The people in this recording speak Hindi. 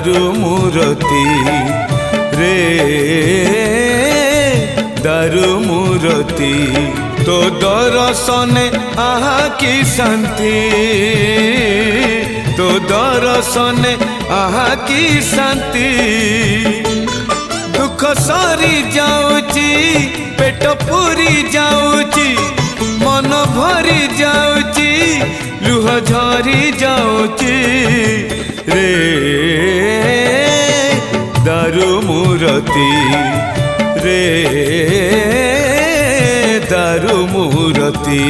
दारू मूरती रे दारू मूरती तो दर्शने आहा की शांति तो दर्शने आहा की शांति दुख सरी जाऊची पेट पूरी जाऊची मन भरी जाऊची लुह झरी जाऊची रे दारू मूरती रे दारू मूरती।